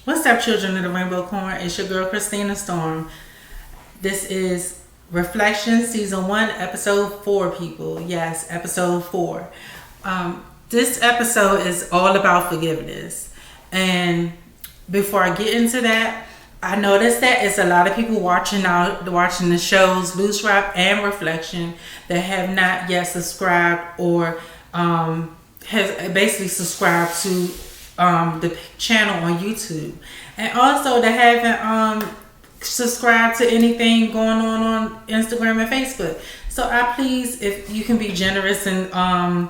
What's up, children of the Rainbowcorn? It's your girl, Christina Storm. This is Reflection, Season 1, Episode 4, people. Yes, Episode 4. This episode is all about forgiveness. And before I get into that, I noticed that it's a lot of people watching the shows Loose Rap and Reflection that have not yet subscribed or has basically subscribed to the channel on YouTube, and also they haven't subscribed to anything going on Instagram and Facebook. So I please, if you can be generous and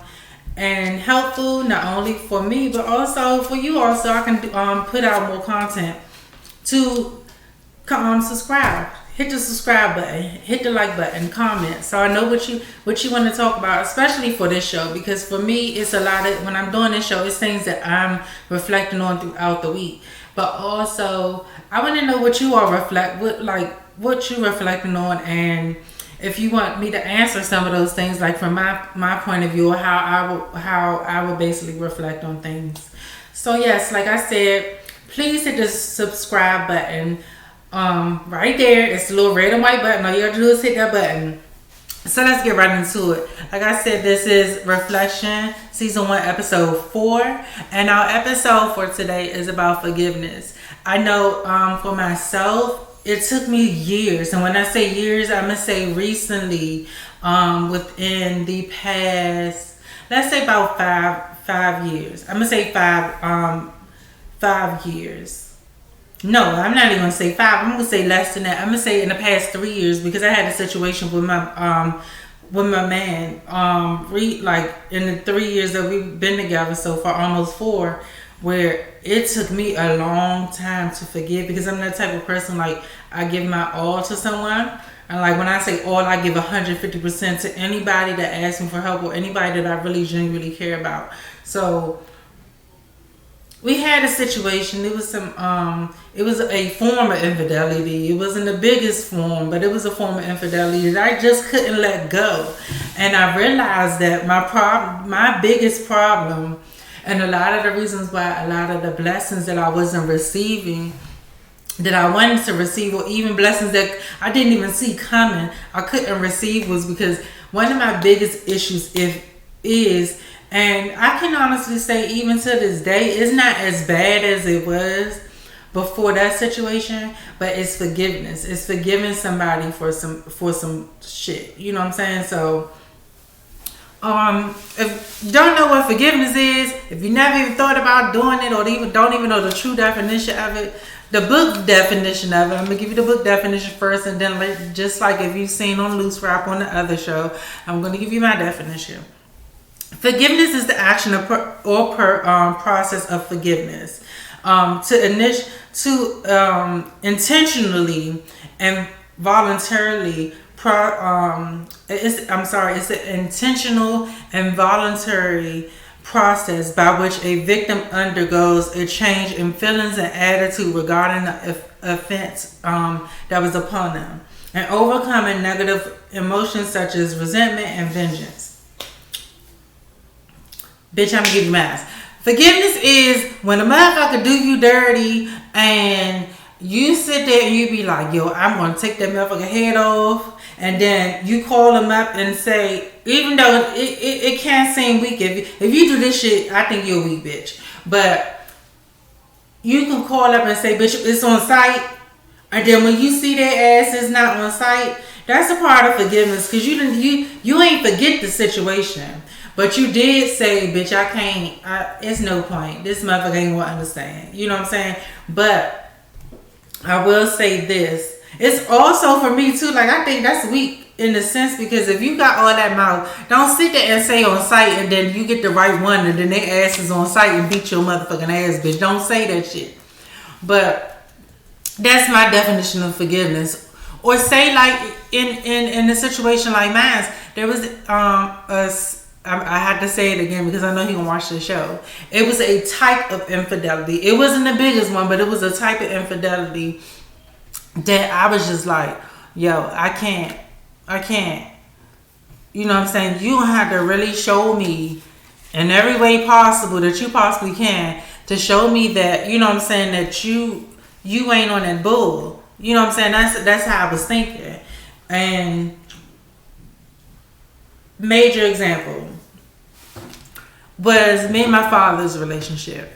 helpful, not only for me but also for you, also I can put out more content to subscribe. Hit the subscribe button, hit the like button, comment, so I know what you want to talk about, especially for this show, because for me it's a lot of, when I'm doing this show, it's things that I'm reflecting on throughout the week. But also I want to know what you are what you reflecting on, and if you want me to answer some of those things, like from my point of view, or how I will basically reflect on things. So yes, like I said, please hit the subscribe button. Right there, it's a little red and white button. All you have to do is hit that button. So let's get right into it. Like I said, this is Reflection, Season 1, Episode 4. And our episode for today is about forgiveness. I know for myself, it took me years. And when I say years, I'm going to say recently, within the past, let's say about five years. I'm going to say 5 years. No, I'm not even gonna say 5. I'm gonna say less than that. I'm gonna say in the past 3 years, because I had a situation with my man. Like in the 3 years that we've been together, so for almost 4, where it took me a long time to forgive, because I'm that type of person, like I give my all to someone, and like when I say all, I give 150% to anybody that asks me for help, or anybody that I really genuinely care about. So we had a situation. It was it was a form of infidelity. It wasn't the biggest form, but it was a form of infidelity that I just couldn't let go. And I realized that my biggest problem, and a lot of the reasons why a lot of the blessings that I wasn't receiving, that I wanted to receive, or even blessings that I didn't even see coming, I couldn't receive, was because one of my biggest issues is, and I can honestly say, even to this day, it's not as bad as it was before that situation, but it's forgiveness. It's forgiving somebody for some shit. You know what I'm saying? So, if you don't know what forgiveness is, if you never even thought about doing it, or don't even know the true definition of it, the book definition of it, I'm gonna give you the book definition first, and then just like if you've seen on Loose Rap on the other show, I'm gonna give you my definition. Forgiveness is the action or process of forgiveness, to intentionally and voluntarily. It's an intentional and voluntary process by which a victim undergoes a change in feelings and attitude regarding the offense that was upon them, and overcoming negative emotions such as resentment and vengeance. Bitch, I'm gonna give you mine. Forgiveness is when a motherfucker do you dirty, and you sit there and you be like, yo, I'm gonna take that motherfucker head off, and then you call him up and say, even though it can't seem weak, if you do this shit, I think you're a weak bitch. But you can call up and say, bitch, it's on site, and then when you see their ass is not on site, that's a part of forgiveness, because you ain't forget the situation. But you did say, bitch, I can't, it's no point. This motherfucker ain't gonna understand. You know what I'm saying? But I will say this. It's also for me too, like I think that's weak in a sense, because if you got all that mouth, don't sit there and say on site, and then you get the right one, and then their ass is on site and beat your motherfucking ass, bitch. Don't say that shit. But that's my definition of forgiveness. Or say like in a situation like mine, there was I had to say it again because I know he gonna watch the show. It was a type of infidelity. It wasn't the biggest one, but it was a type of infidelity that I was just like, yo, I can't. You know what I'm saying? You have to really show me in every way possible that you possibly can to show me that, you know what I'm saying, that you ain't on that bull. You know what I'm saying? That's how I was thinking. And major example was me and my father's relationship.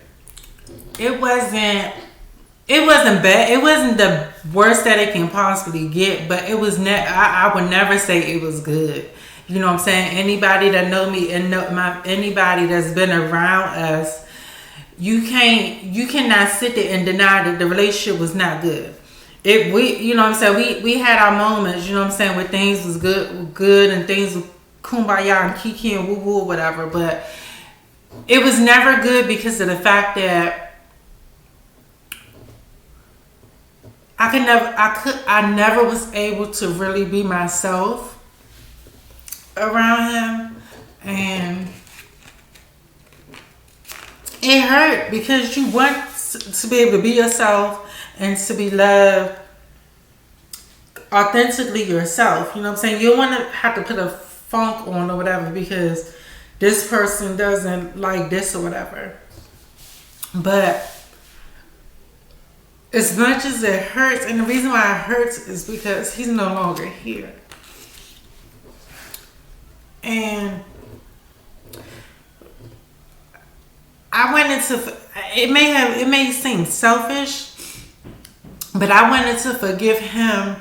It wasn't bad. It wasn't the worst that it can possibly get, but it was I would never say it was good. You know what I'm saying? Anybody that know me and anybody that's been around us, you cannot sit there and deny that the relationship was not good. You know what I'm saying? We had our moments, you know what I'm saying, where things was good and things were kumbaya and kiki and woo woo or whatever, but it was never good because of the fact that I never was able to really be myself around him, and it hurt because you want to be able to be yourself and to be loved authentically yourself. You know what I'm saying? You don't want to have to put a funk on or whatever because this person doesn't like this or whatever. But as much as it hurts, and the reason why it hurts is because he's no longer here. And I wanted to, it may seem selfish, but I wanted to forgive him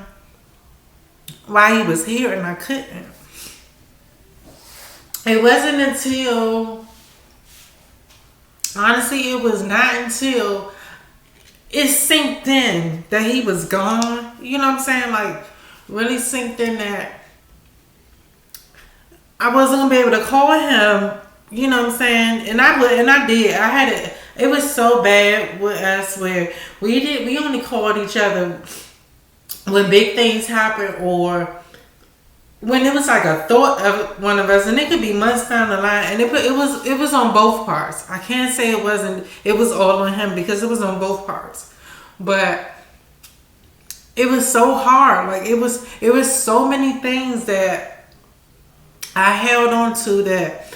while he was here, and I couldn't. It wasn't until, honestly, it was not until it sinked in that he was gone. You know what I'm saying? Like, really sinked in that I wasn't gonna be able to call him. You know what I'm saying? And I did. I had it. It was so bad with us where we only called each other when big things happen or when it was like a thought of one of us, and it could be months down the line, and it was on both parts. I can't say it wasn't. It was all on him because it was on both parts, but it was so hard. Like it was so many things that I held on to that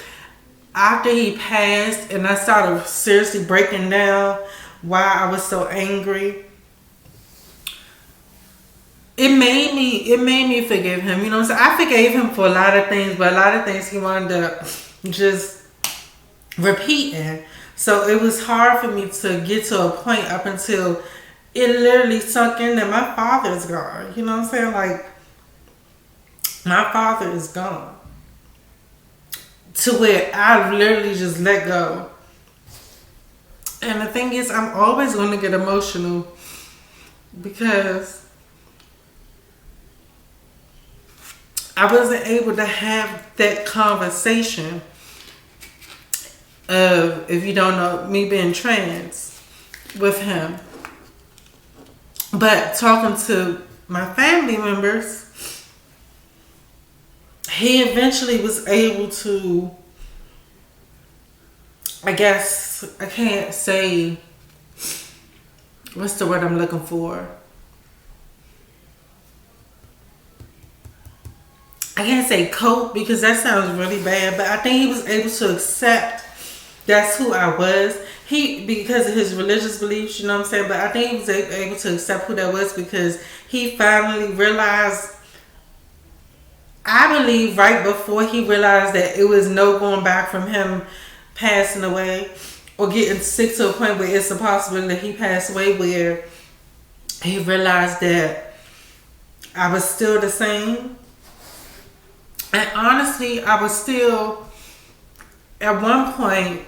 after he passed, and I started seriously breaking down why I was so angry. It made me forgive him. You know what I'm saying? I forgave him for a lot of things, but a lot of things he wanted to just repeating. So it was hard for me to get to a point up until it literally sunk in that my father's gone. You know what I'm saying? Like, my father is gone. To where I literally just let go. And the thing is, I'm always going to get emotional because I wasn't able to have that conversation of, if you don't know, me being trans with him. But talking to my family members, he eventually was able to, I guess, I can't say, what's the word I'm looking for? I can't say cope because that sounds really bad, but I think he was able to accept that's who I was. Because of his religious beliefs, you know what I'm saying? But I think he was able to accept who that was because he finally realized, I believe right before he realized that it was no going back from him passing away or getting sick to a point where it's a possibility that he passed away, where he realized that I was still the same. And honestly, I was still, at one point,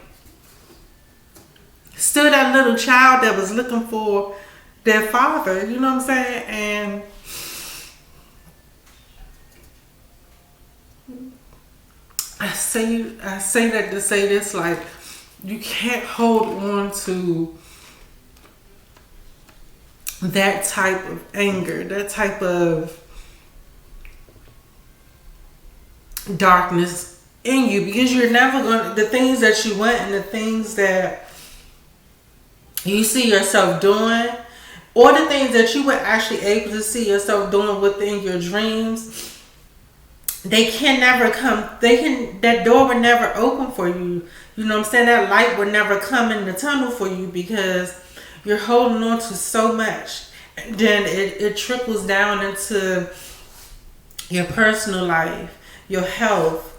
still that little child that was looking for their father, you know what I'm saying? And I say that to say this, like, you can't hold on to that type of anger, that type of darkness in you, because you're never going to, the things that you want and the things that you see yourself doing, or the things that you were actually able to see yourself doing within your dreams, they can never come, that door will never open for you. You know what I'm saying? That light would never come in the tunnel for you because you're holding on to so much. And then it trickles down into your personal life, your health,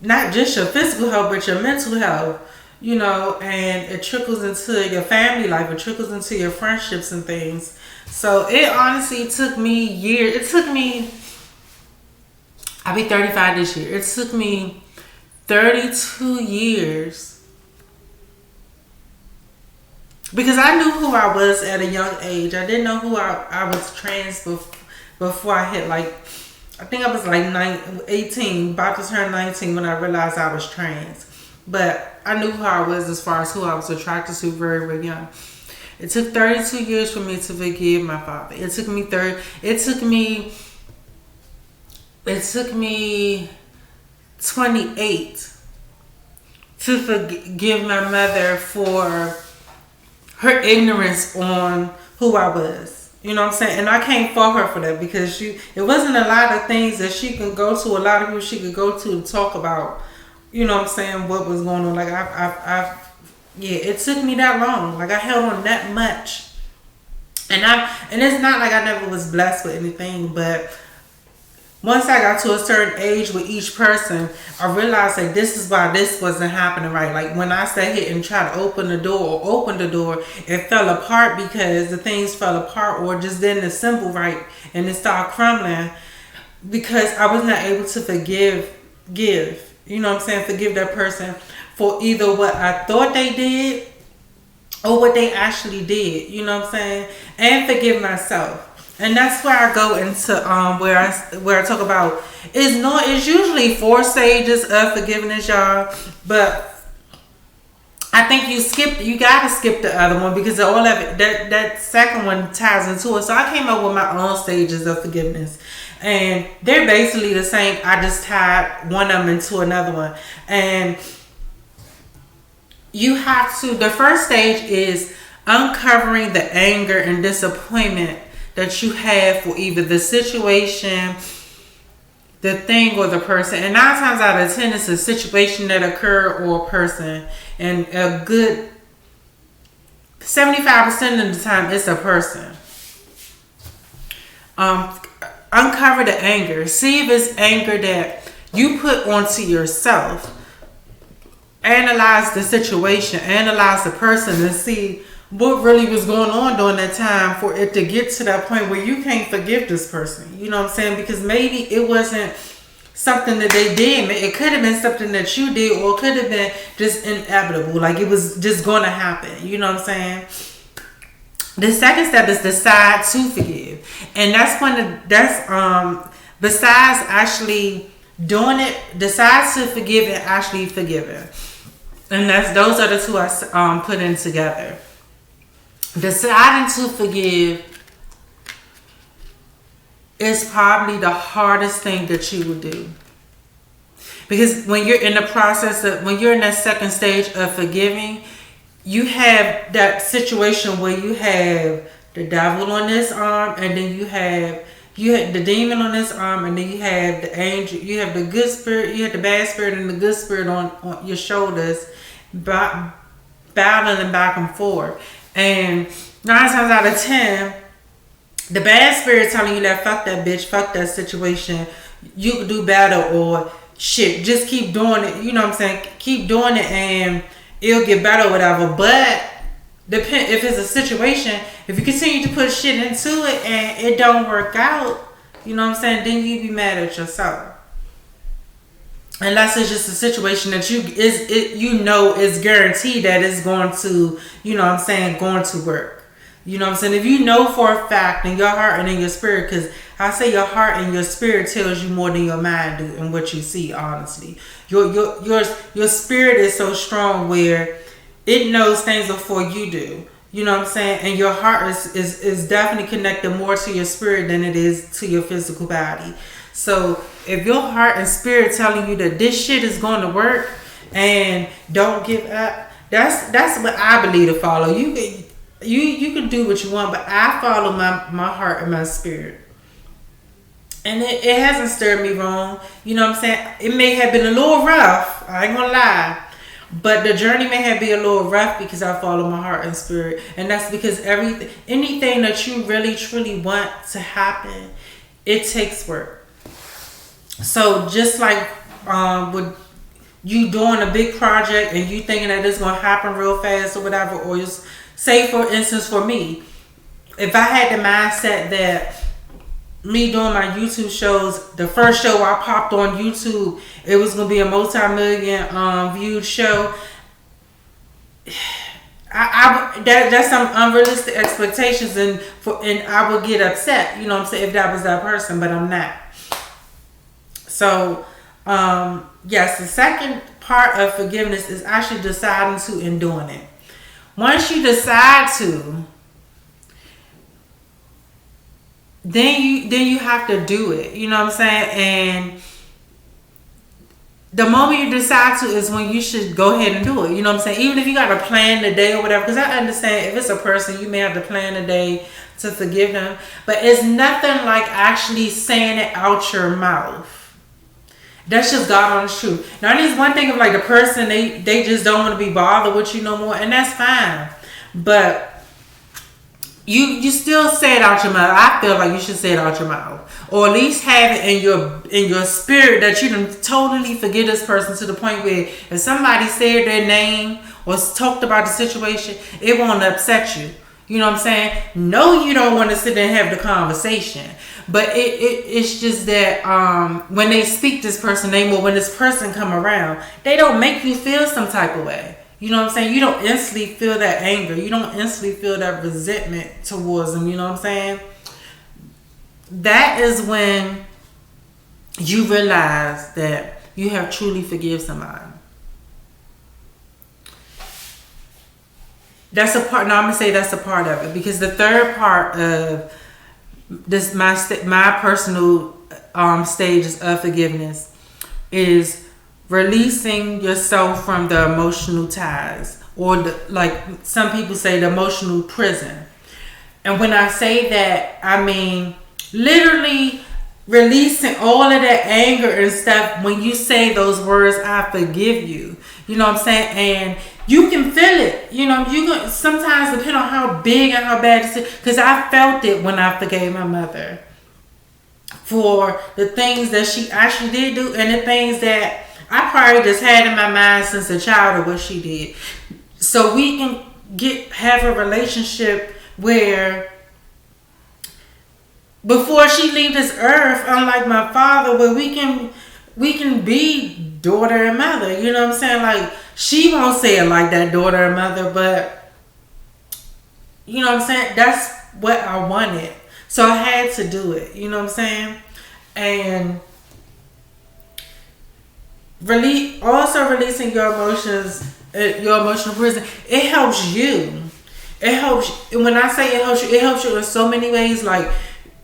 not just your physical health, but your mental health, you know, and it trickles into your family life, it trickles into your friendships and things. So it honestly took me years. It took me, I'll be 35 this year. It took me 32 years because I knew who I was at a young age. I didn't know who I was trans before I hit like, I think I was like 18, about to turn 19 when I realized I was trans. But I knew who I was as far as who I was attracted to very, very young. It took 32 years for me to forgive my father. It took me 28 to forgive my mother for her ignorance on who I was. You know what I'm saying? And I can't fault her for that because it wasn't a lot of things that she could go to, a lot of people she could go to talk about, you know what I'm saying, what was going on. Like, it took me that long. Like, I held on that much. And it's not like I never was blessed with anything, but once I got to a certain age with each person, I realized like this is why this wasn't happening right. Like when I sat here and tried to open the door, it fell apart because the things fell apart or just didn't assemble right and it started crumbling because I was not able to forgive. You know what I'm saying? Forgive that person for either what I thought they did or what they actually did. You know what I'm saying? And forgive myself. And that's where I go into where I talk about it's usually 4 stages of forgiveness, y'all. But I think you gotta skip the other one because all of it that second one ties into it. So I came up with my own stages of forgiveness. And they're basically the same. I just tied one of them into another one. And you have to, the first stage is uncovering the anger and disappointment that you have for either the situation, the thing, or the person. And 9 times out of 10, it's a situation that occurred or a person. And a good 75% of the time, it's a person. Uncover the anger. See if it's anger that you put onto yourself. Analyze the situation. Analyze the person and see what really was going on during that time for it to get to that point where you can't forgive this person. You know what I'm saying? Because maybe it wasn't something that they did. It could have been something that you did, or it could have been just inevitable. Like it was just going to happen. You know what I'm saying? The second step is decide to forgive. And besides actually doing it, decide to forgive and actually forgive it. And those are the two I put in together. Deciding to forgive is probably the hardest thing that you will do. Because when you're in the process when you're in that second stage of forgiving, you have that situation where you have the devil on this arm, and then you have the demon on this arm, and then you have the angel, you have the good spirit, you have the bad spirit and the good spirit on your shoulders, battling back and forth. And 9 times out of 10, the bad spirit telling you that fuck that bitch, fuck that situation, you can do better, or shit, just keep doing it. You know what I'm saying? Keep doing it and it'll get better or whatever. But if it's a situation, if you continue to put shit into it and it don't work out, you know what I'm saying, then you be mad at yourself. Unless it's just a situation that is guaranteed that it's going to, you know what I'm saying, going to work. You know what I'm saying? If you know for a fact in your heart and in your spirit, because I say your heart and your spirit tells you more than your mind do and what you see, honestly. Your spirit is so strong where it knows things before you do. You know what I'm saying? And your heart is definitely connected more to your spirit than it is to your physical body. So if your heart and spirit telling you that this shit is going to work and don't give up, that's what I believe to follow. You can do what you want, but I follow my heart and my spirit. And it hasn't stirred me wrong. You know what I'm saying? It may have been a little rough, I ain't gonna lie. But the journey may have be a little rough because I follow my heart and spirit, and that's because anything that you really truly want to happen, it takes work. So just like with you doing a big project and you thinking that it's gonna happen real fast or whatever, or just say for instance for me, if I had the mindset that me doing my YouTube shows, the first show I popped on YouTube, it was gonna be a multi-million viewed show. That's some unrealistic expectations, and I would get upset, you know what I'm saying, if that was that person, but I'm not. So yes, the second part of forgiveness is actually deciding to and doing it. Once you decide to, then you have to do it. You know what I'm saying? And the moment you decide to is when you should go ahead and do it. You know what I'm saying? Even if you got to plan the day or whatever, because I understand if it's a person, you may have to plan the day to forgive them. But it's nothing like actually saying it out your mouth. That's just God honest truth. Now, there's one thing of like the person, they just don't want to be bothered with you no more, and that's fine. But you still say it out your mouth. I feel like you should say it out your mouth, or at least have it in your spirit that you done totally forget this person, to the point where if somebody said their name or talked about the situation, it won't upset you. You know what I'm saying? No, you don't want to sit there and have the conversation. But it's just that when they speak this person's name, or when this person come around, they don't make you feel some type of way. You know what I'm saying? You don't instantly feel that anger. You don't instantly feel that resentment towards them. You know what I'm saying? That is when you realize that you have truly forgive somebody. That's a part. Now I'm gonna say that's a part of it, because the third part of this, my personal stages of forgiveness, is releasing yourself from the emotional ties, or like some people say, the emotional prison. And when I say that, I mean literally releasing all of that anger and stuff when you say those words, I forgive you. You know what I'm saying? And you can feel it. You know, you can sometimes, depending on how big and how bad it is, because I felt it when I forgave my mother for the things that she actually did do, and the things that I probably just had in my mind since a child of what she did. So we can have a relationship where before she leaves this earth, unlike my father, where we can be daughter and mother. You know what I'm saying? Like, she won't say it like that, daughter and mother, but you know what I'm saying? That's what I wanted. So I had to do it. You know what I'm saying? And releasing your emotions, your emotional prison, it helps you. It helps. When I say it helps you in so many ways. Like,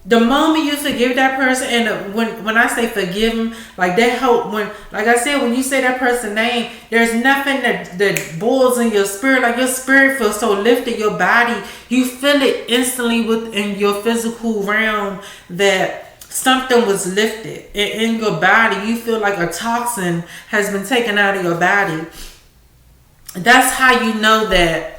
the moment you forgive that person, and when I say forgive them, like that help. When, like I said, when you say that person's name, there's nothing that boils in your spirit. Like, your spirit feels so lifted. Your body, you feel it instantly within your physical realm that something was lifted in your body. You feel like a toxin has been taken out of your body. That's how you know that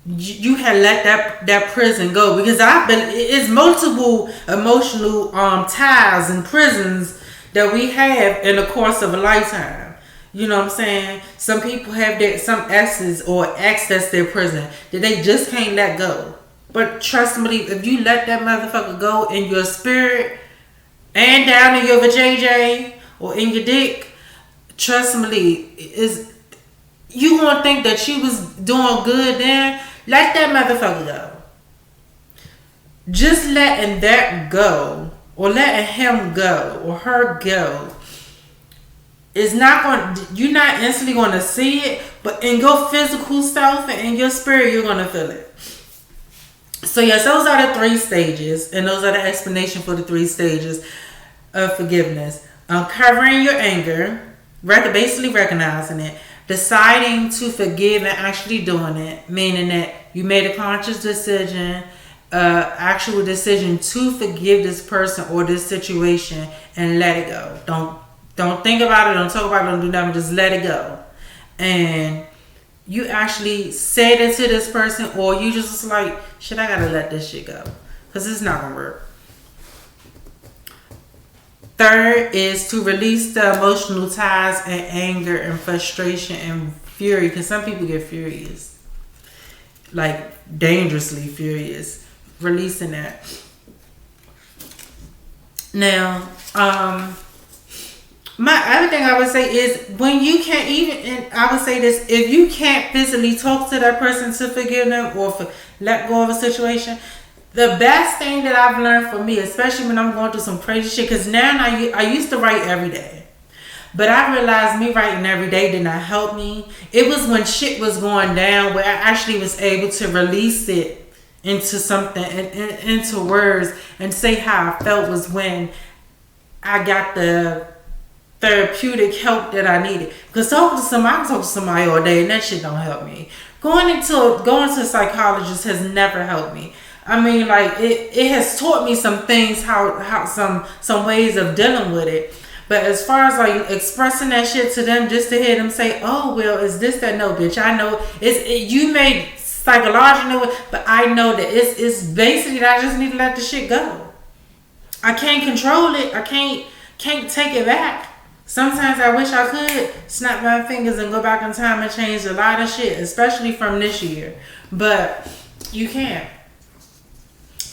you had let that prison go, because it's multiple emotional ties and prisons that we have in the course of a lifetime. You know what I'm saying? Some people have some exes or ex that's their prison that they just can't let go. But trust me, if you let that motherfucker go in your spirit and down in your vajayjay or in your dick, trust me, you gonna think that you was doing good then. Let that motherfucker go. Just letting that go, or letting him go, or her go, is not going. You're not instantly going to see it, but in your physical self and in your spirit, you're going to feel it. So yes, those are the 3 stages, and those are the explanation for the 3 stages of forgiveness. Uncovering your anger, basically recognizing it. Deciding to forgive and actually doing it, meaning that you made a conscious decision, actual decision to forgive this person or this situation and let it go. Don't think about it, don't talk about it, don't do nothing, just let it go. and you actually said it to this person, or you just was like, shit, I gotta let this shit go, because it's not gonna work. Third is to release the emotional ties and anger and frustration and fury, because some people get furious, like dangerously furious. Releasing that. Now, my other thing I would say is, when you can't even, and I would say this, if you can't physically talk to that person to forgive them or let go of a situation, the best thing that I've learned for me, especially when I'm going through some crazy shit, because now I used to write every day, but I realized me writing every day did not help me. It was when shit was going down where I actually was able to release it into something, into words, and say how I felt, was when I got the therapeutic help that I needed. Because I can talk to somebody all day and that shit don't help me. Going to a psychologist has never helped me. I mean, like, it has taught me some things, how some ways of dealing with it. But as far as like expressing that shit to them, just to hear them say, oh, well, is this that? No, bitch, I know you may psychologically know it, but I know that it's basically that I just need to let the shit go. I can't control it. I can't take it back. Sometimes I wish I could snap my fingers and go back in time and change a lot of shit, especially from this year. But you can't.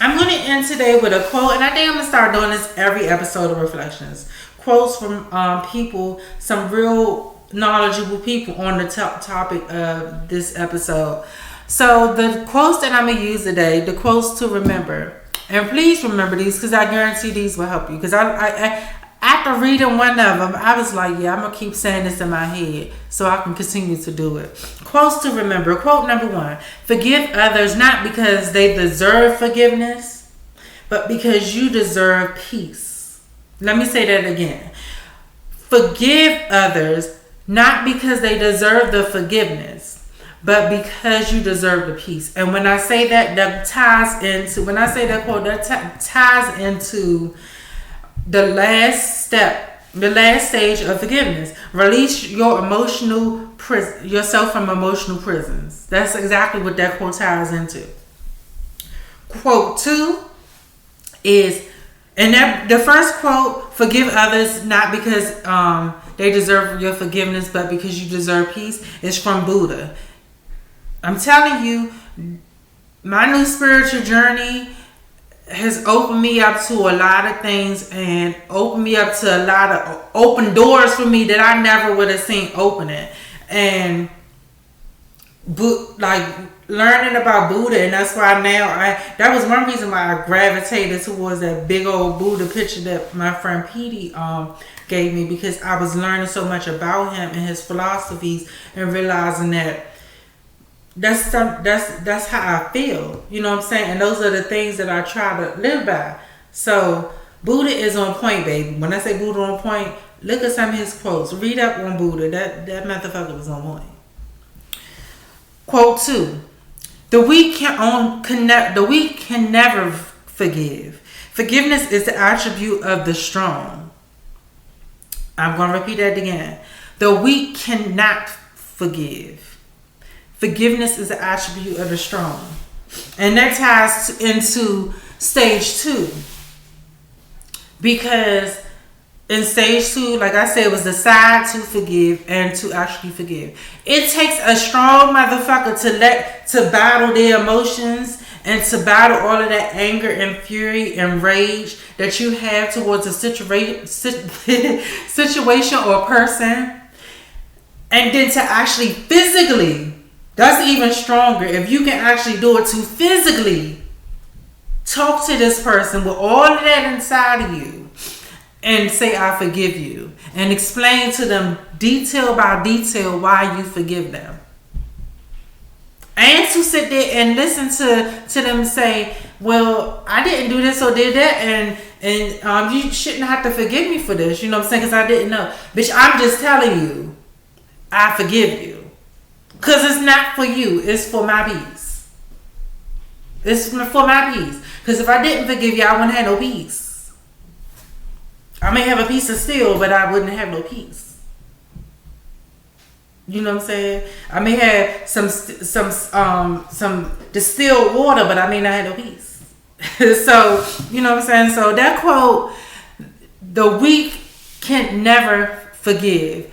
I'm going to end today with a quote, and I think I'm going to start doing this every episode of Reflections. Quotes from people, some real knowledgeable people on the topic of this episode. So the quotes that I'm going to use today, the quotes to remember. And please remember these, because I guarantee these will help you. Because I after reading one of them, I was like, yeah, I'm going to keep saying this in my head so I can continue to do it. Quotes to remember. Quote number 1. Forgive others not because they deserve forgiveness, but because you deserve peace. Let me say that again. Forgive others not because they deserve the forgiveness, but because you deserve the peace. And when I say that, that ties into, when I say that quote, that ties into the last step, the last stage of forgiveness. Release your yourself from emotional prisons. That's exactly what that quote ties into. Quote 2 is, and that the first quote, forgive others not because they deserve your forgiveness, but because you deserve peace, is from Buddha. I'm telling you, my new spiritual journey has opened me up to a lot of things, and opened me up to a lot of open doors for me that I never would have seen opening. And like learning about Buddha, and that's why now that was one reason why I gravitated towards that big old Buddha picture that my friend Petey gave me, because I was learning so much about him and his philosophies, and realizing that that's how I feel, you know what I'm saying? And those are the things that I try to live by. So Buddha is on point, baby. When I say Buddha on point, look at some of his quotes. Read up on Buddha. That motherfucker was on point. Quote 2: the weak can never forgive. Forgiveness is the attribute of the strong. I'm going to repeat that again. The weak cannot forgive. Forgiveness is an attribute of the strong. And that ties into stage 2. Because in stage 2, like I said, it was decide to forgive and to actually forgive. It takes a strong motherfucker to battle their emotions and to battle all of that anger and fury and rage that you have towards a situation or person. And then to actually physically, that's even stronger. If you can actually do it, to physically talk to this person with all of that inside of you and say, I forgive you. And explain to them detail by detail why you forgive them. And to sit there and listen to them say, well, I didn't do this or did that, and you shouldn't have to forgive me for this. You know what I'm saying? Because I didn't know. Bitch, I'm just telling you, I forgive you. Because it's not for you. It's for my peace. It's for my peace. Because if I didn't forgive you, I wouldn't have no peace. I may have a piece of steel, but I wouldn't have no peace. You know what I'm saying? I may have some distilled water, but I may not have no peace. So, you know what I'm saying? So that quote, the weak can never forgive.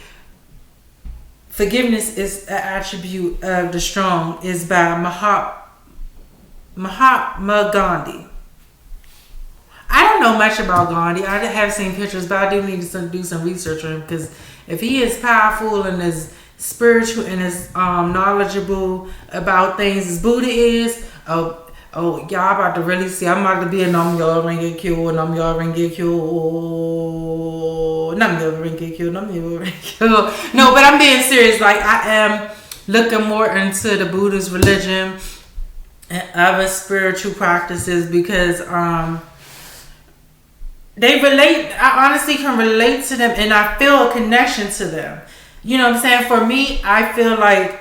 Forgiveness is an attribute of the strong, is by Mahatma Gandhi. I don't know much about Gandhi. I have seen pictures, but I do need to do some research on him, because if he is powerful and is spiritual and is knowledgeable about things as Buddha is, y'all about to really see. I'm about to be a Nam Yo Renge Kyo, Nam Yo Renge Kyo, Nam Yo Renge Kyo, Nam Yo Renge Kyo. No, but I'm being serious. Like, I am looking more into the Buddhist religion and other spiritual practices, because they relate. I honestly can relate to them, and I feel a connection to them. You know what I'm saying? For me, I feel like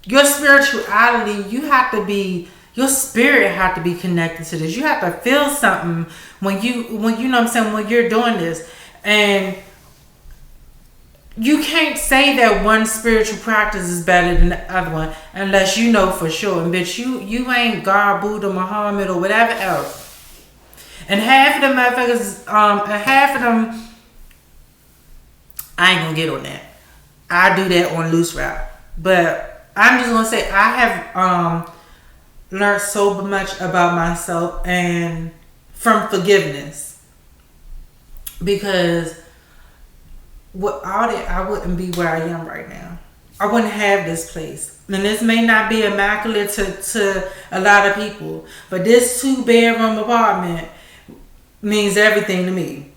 your spirituality, your spirit have to be connected to this. You have to feel something when you know what I'm saying, when you're doing this. And you can't say that one spiritual practice is better than the other one unless you know for sure. And bitch, you ain't God, Buddha, Muhammad, or whatever else. And half of them motherfuckers, half of them, I ain't gonna get on that. I do that on loose route. But I'm just gonna say I have learned so much about myself and from forgiveness. Because without it, I wouldn't be where I am right now. I wouldn't have this place. And this may not be immaculate to a lot of people, but this 2-bedroom apartment means everything to me.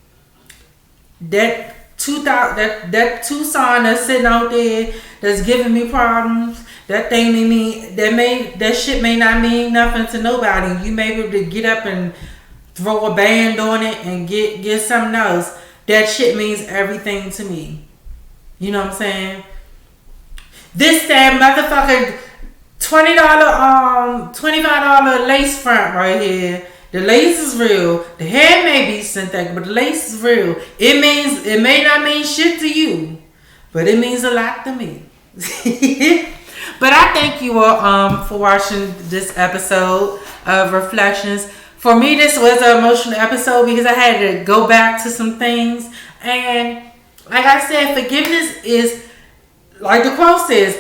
That Tucson that's sitting out there that's giving me problems, that shit may not mean nothing to nobody. You may be able to get up and throw a band on it and get something else. That shit means everything to me. You know what I'm saying? That motherfucker $25 lace front right here. The lace is real. The hair may be synthetic, but the lace is real. It may not mean shit to you, but it means a lot to me. But I thank you all for watching this episode of Reflections. For me, this was an emotional episode because I had to go back to some things. And like I said, forgiveness is, like the quote says,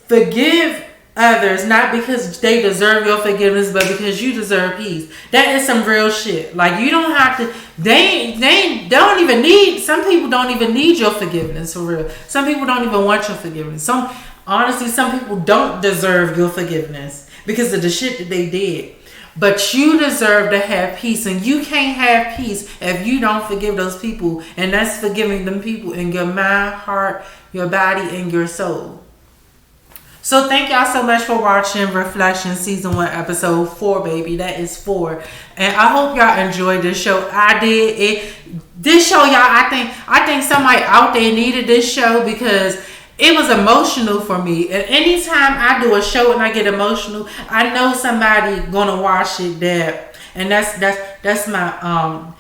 forgive others not because they deserve your forgiveness, but because you deserve peace. That is some real shit. Like, you don't have to, they don't even need, some people don't even need your forgiveness, for real. Some people don't even want your forgiveness. Some people don't deserve your forgiveness because of the shit that they did. But you deserve to have peace, and you can't have peace if you don't forgive those people. And that's forgiving them people in your mind, heart, your body, and your soul. So thank y'all so much for watching Reflections Season 1 Episode 4, baby. That is 4. And I hope y'all enjoyed this show. I did. This show, y'all, I think somebody out there needed this show because it was emotional for me. And anytime I do a show and I get emotional, I know somebody gonna watch it there. And that's my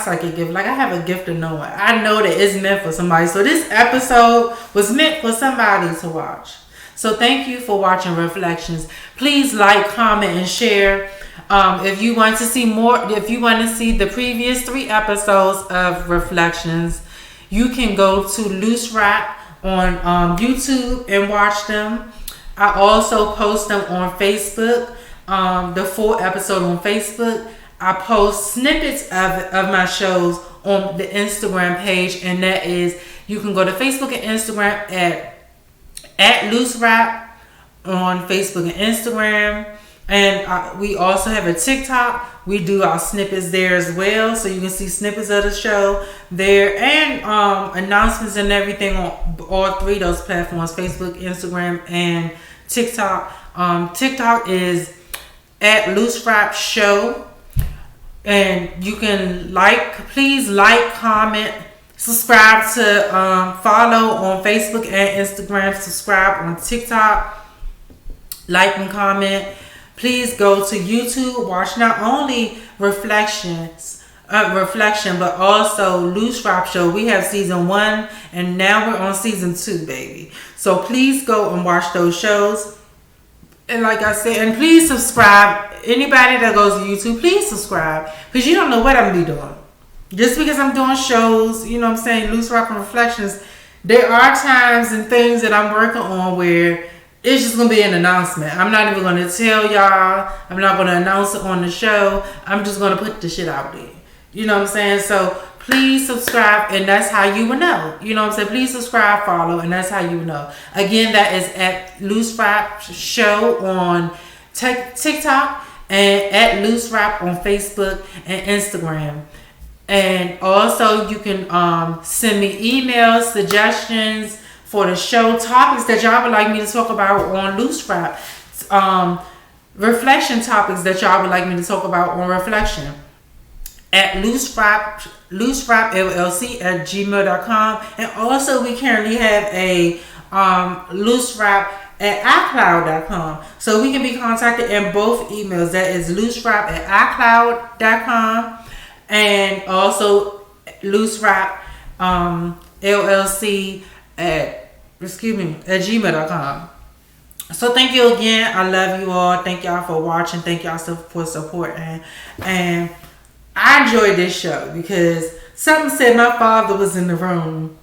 psychic gift. Like, I have a gift of knowing. I know that it's meant for somebody. So this episode was meant for somebody to watch. So thank you for watching Reflections. Please like, comment, and share. If you want to see more, if you want to see the previous 3 episodes of Reflections, you can go to Loose Rap on YouTube and watch them. I also post them on Facebook, the full episode on Facebook. I post snippets of my shows on the Instagram page, and that is, you can go to Facebook and Instagram at Loose Rap on Facebook and Instagram. And we also have a TikTok. We do our snippets there as well, so you can see snippets of the show there, and announcements and everything on all 3 of those platforms: Facebook, Instagram, and TikTok. TikTok is at Loose Rap Show, and you can please like, comment, subscribe to follow on Facebook and Instagram. Subscribe on TikTok. Like and comment. Please go to YouTube. Watch not only Reflections Reflection, but also Loose Rap Show. We have season 1 and now we're on season 2, baby. So please go and watch those shows. And like I said, and please subscribe. Anybody that goes to YouTube, please subscribe. Because you don't know what I'm going to be doing. Just because I'm doing shows, you know what I'm saying, Loose Rap and Reflections, there are times and things that I'm working on where it's just going to be an announcement. I'm not even going to tell y'all. I'm not going to announce it on the show. I'm just going to put the shit out there. You know what I'm saying? So please subscribe, and that's how you will know. You know what I'm saying? Please subscribe, follow, and that's how you will know. Again, that is at Loose Rap Show on TikTok and at Loose Rap on Facebook and Instagram. And also you can send me emails, suggestions for the show, topics that y'all would like me to talk about on Loose Rap, reflection topics that y'all would like me to talk about on Reflection. At Loose Rap LLC at gmail.com. And also we currently have a Loose Rap at iCloud.com. So we can be contacted in both emails. That is Loose Rap at iCloud.com and also Loose Rap LLC at gmail.com. So thank you again. I love you all. Thank y'all for watching. Thank y'all for supporting. And I enjoyed this show because something said my father was in the room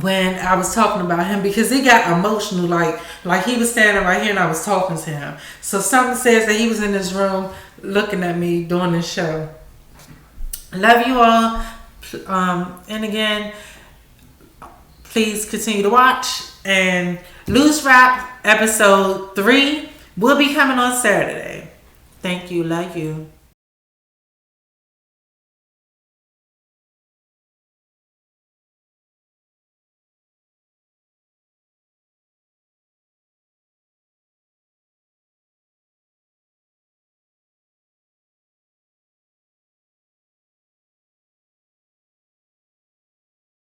when I was talking about him, because he got emotional, like he was standing right here and I was talking to him. So something says that he was in this room looking at me doing this show. Love you all. And again, please continue to watch. And Loose Rap episode 3 will be coming on Saturday. Thank you. Love you.